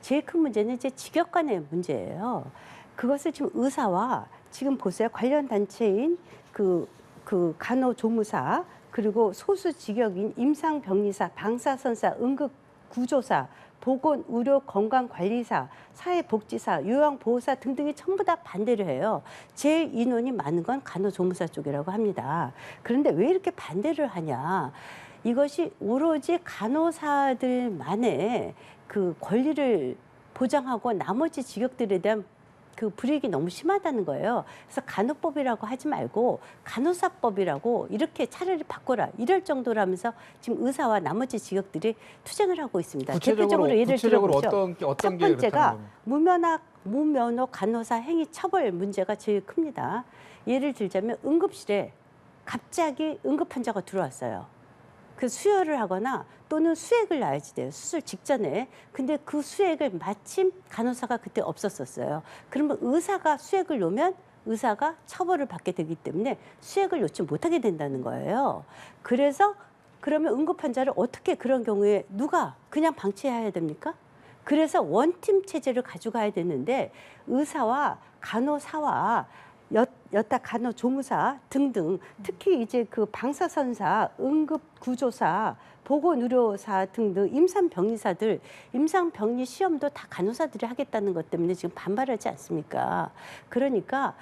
제일 큰 문제는 이제 직역 간의 문제예요. 그것을 지금 의사와 지금 보세요. 관련 단체인 그 간호조무사 그리고 소수 직역인 임상병리사, 방사선사, 응급구조사, 보건의료건강관리사, 사회복지사, 요양보호사 등등이 전부 다 반대를 해요. 제일 인원이 많은 건 간호조무사 쪽이라고 합니다. 그런데 왜 이렇게 반대를 하냐? 이것이 오로지 간호사들만의 그 권리를 보장하고 나머지 직역들에 대한 그 불이익이 너무 심하다는 거예요. 그래서 간호법이라고 하지 말고 간호사법이라고 이렇게 차라리 바꿔라 이럴 정도라면서 지금 의사와 나머지 직역들이 투쟁을 하고 있습니다. 대표적으로 예를 들어보죠. 첫 번째가 무면허 간호사 행위 처벌 문제가 제일 큽니다. 예를 들자면 응급실에 갑자기 응급 환자가 들어왔어요. 그 수혈을 하거나 또는 수액을 놔야지 돼요. 수술 직전에. 근데 그 수액을 마침 간호사가 그때 없었었어요. 그러면 의사가 수액을 놓으면 의사가 처벌을 받게 되기 때문에 수액을 놓지 못하게 된다는 거예요. 그래서 그러면 응급 환자를 어떻게 그런 경우에 누가 그냥 방치해야 됩니까? 그래서 원팀 체제를 가져가야 되는데 의사와 간호사와 여타 간호조무사 등등 특히 이제 그 방사선사, 응급구조사, 보건의료사 등등 임상병리사들 임상병리 시험도 다 간호사들이 하겠다는 것 때문에 지금 반발하지 않습니까? 그러니까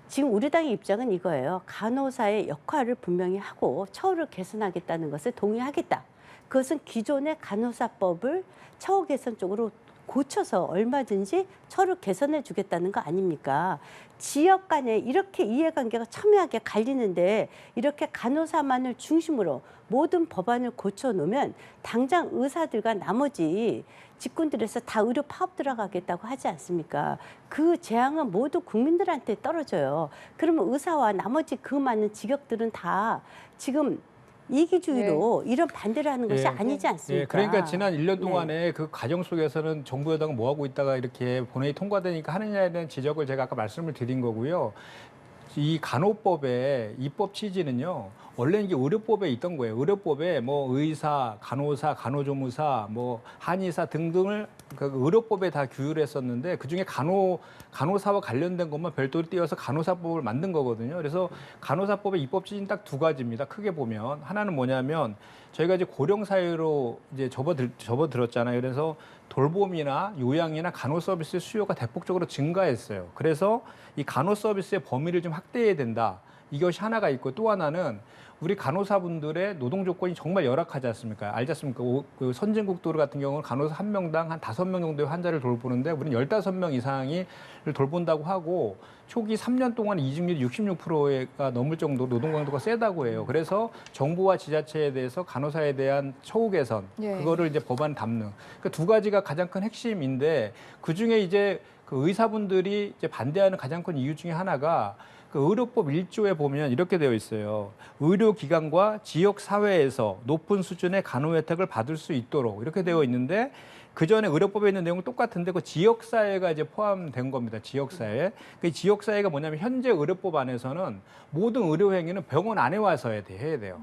지금 우리 당의 입장은 이거예요. 간호사의 역할을 분명히 하고 처우를 개선하겠다는 것을 동의하겠다. 그것은 기존의 간호사법을 처우 개선 쪽으로 고쳐서 얼마든지 처우를 개선해 주겠다는 거 아닙니까? 지역 간에 이렇게 이해관계가 첨예하게 갈리는데 이렇게 간호사만을 중심으로 모든 법안을 고쳐놓으면 당장 의사들과 나머지 직군들에서 다 의료 파업 들어가겠다고 하지 않습니까? 그 재앙은 모두 국민들한테 떨어져요. 그러면 의사와 나머지 그 많은 직역들은 다 지금 이기주의로 이런 반대를 하는 것이 아니지 않습니까? 그러니까 지난 1년 동안에 그 과정 속에서는 정부 여당은 뭐 하고 있다가 이렇게 본회의 통과되니까 하느냐에 대한 지적을 제가 아까 말씀을 드린 거고요. 이 간호법의 입법 취지는요. 원래 이게 의료법에 있던 거예요. 의료법에 뭐 의사, 간호사, 간호조무사, 뭐 한의사 등등을 그 의료법에 다 규율을 했었는데 그중에 간호사와 관련된 것만 별도로 띄어서 간호사법을 만든 거거든요. 그래서 간호사법의 입법 취지는 딱 두 가지입니다. 크게 보면 하나는 뭐냐면 저희가 이제 고령 사회로 이제 접어들었잖아요. 그래서 돌봄이나 요양이나 간호 서비스 수요가 대폭적으로 증가했어요. 그래서 이 간호 서비스의 범위를 좀 확대해야 된다. 이것이 하나가 있고 또 하나는 우리 간호사분들의 노동 조건이 정말 열악하지 않습니까? 알지 않습니까? 그 선진국들 같은 경우는 간호사 한 명당 한 5명 정도의 환자를 돌보는데 우리는 15명 이상을 돌본다고 하고 초기 3년 동안 이직률이 66%가 넘을 정도로 노동 강도가 세다고 해요. 그래서 정부와 지자체에 대해서 간호사에 대한 처우 개선, 그거를 이제 법안에 담는. 그 두 가지가 가장 큰 핵심인데 그중에 이제 그 의사분들이 이제 반대하는 가장 큰 이유 중에 하나가 그 의료법 1조에 보면 이렇게 되어 있어요. 의료기관과 지역사회에서 높은 수준의 간호 혜택을 받을 수 있도록 이렇게 되어 있는데 그전에 의료법에 있는 내용은 똑같은데 그 지역사회가 이제 포함된 겁니다. 지역사회. 그 지역사회가 뭐냐면 현재 의료법 안에서는 모든 의료행위는 병원 안에 와서 해야 돼요.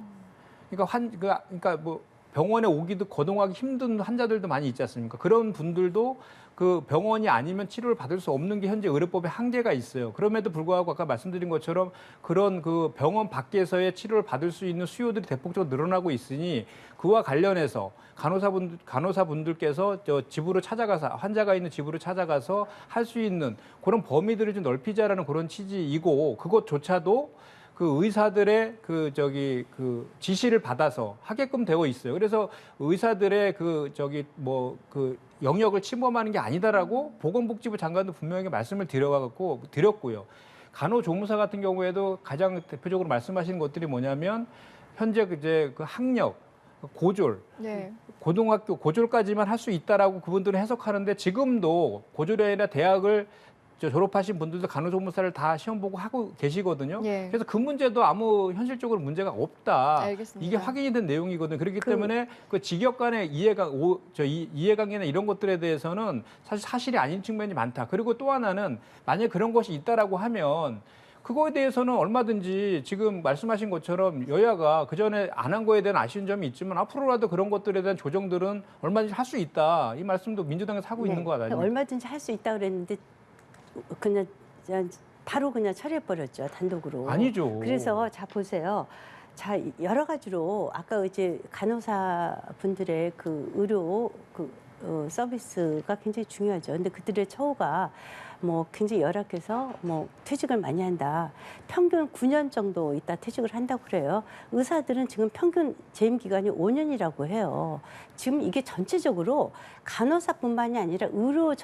그러니까 뭐 병원에 오기도 거동하기 힘든 환자들도 많이 있지 않습니까? 그런 분들도 그 병원이 아니면 치료를 받을 수 없는 게 현재 의료법에 한계가 있어요. 그럼에도 불구하고 아까 말씀드린 것처럼 그런 그 병원 밖에서의 치료를 받을 수 있는 수요들이 대폭적으로 늘어나고 있으니 그와 관련해서 간호사분들께서 집으로 찾아가서 환자가 있는 집으로 찾아가서 할 수 있는 그런 범위들을 좀 넓히자라는 그런 취지이고 그것조차도 그 의사들의 그 지시를 받아서 하게끔 되어 있어요. 그래서 의사들의 그 영역을 침범하는 게 아니다라고 보건복지부 장관도 분명히 말씀을 드렸고요. 간호조무사 같은 경우에도 가장 대표적으로 말씀하시는 것들이 뭐냐면 현재 이제 그 학력, 고졸, 고등학교 고졸까지만 할 수 있다라고 그분들은 해석하는데 지금도 고졸이 아니라 대학을 졸업하신 분들도 간호조무사를 다 시험 보고 하고 계시거든요. 그래서 그 문제도 아무 현실적으로 문제가 없다. 알겠습니다. 이게 확인이 된 내용이거든요. 그렇기 때문에 그 직역 간의 이해관계나 이런 것들에 대해서는 사실이 아닌 측면이 많다. 그리고 또 하나는 만약에 그런 것이 있다라고 하면 그거에 대해서는 얼마든지 지금 말씀하신 것처럼 여야가 그전에 안 한 거에 대한 아쉬운 점이 있지만 앞으로라도 그런 것들에 대한 조정들은 얼마든지 할 수 있다. 이 말씀도 민주당에서 하고 있는 거 아닙니까? 얼마든지 할 수 있다 그랬는데 그냥 바로 그냥 처리해버렸죠, 단독으로. 아니죠. 그래서 자 보세요. 자 여러 가지로 아까 이제 간호사 분들의 그 의료 서비스가 굉장히 중요하죠. 근데 그들의 처우가 뭐 굉장히 열악해서 뭐 퇴직을 많이 한다. 평균 9년 정도 있다 퇴직을 한다고 그래요. 의사들은 지금 평균 재임 기간이 5년이라고 해요. 지금 이게 전체적으로 간호사뿐만이 아니라 의료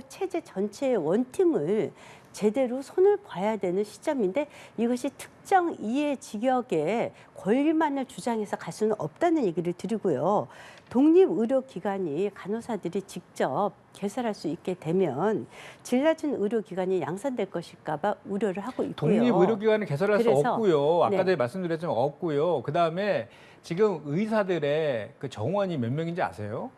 체제 전체의 원팀을 제대로 손을 봐야 되는 시점인데 이것이 특정 이해 직역의 권리만을 주장해서 갈 수는 없다는 얘기를 드리고요. 독립의료기관이 간호사들이 직접 개설할 수 있게 되면 질 낮은 의료기관이 양산될 것일까 봐 우려를 하고 있고요. 독립의료기관을 개설할 수 그래서, 없고요. 아까 네. 전에 말씀드렸지만 없고요. 그다음에 지금 의사들의 그 정원이 몇 명인지 아세요?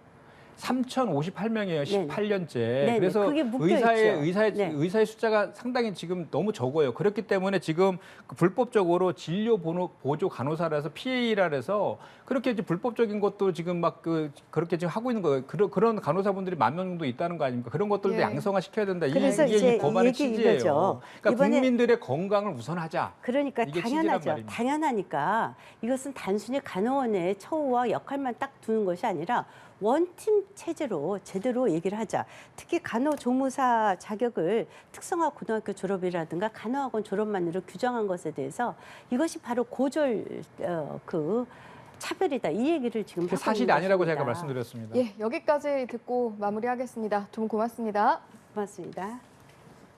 3,058명이에요. 네네. 18년째. 네네. 그래서 그게 묶여 있죠. 네. 의사의 숫자가 상당히 지금 너무 적어요. 그렇기 때문에 지금 그 불법적으로 진료 보조 간호사라서 PA라 해서 그렇게 이제 불법적인 것도 지금 막 그렇게 지금 하고 있는 거예요. 그런 간호사분들이 10,000명 정도 있다는 거 아닙니까? 그런 것들도 예. 양성화 시켜야 된다. 그래서 이게 이제 이 법안의 얘기 취지예요. 이거죠. 그러니까 이번에- 국민들의 건강을 우선하자. 그러니까 이게 취지란 당연하죠. 말입니다. 당연하니까 이것은 단순히 간호원의 처우와 역할만 딱 두는 것이 아니라 원팀 체제로 제대로 얘기를 하자. 특히 간호조무사 자격을 특성화 고등학교 졸업이라든가 간호학원 졸업만으로 규정한 것에 대해서 이것이 바로 고졸 차별이다. 이 얘기를 지금 그게 하고 사실이 있는 아니라고 것입니다. 제가 말씀드렸습니다. 예, 여기까지 듣고 마무리하겠습니다. 두 분 고맙습니다. 고맙습니다.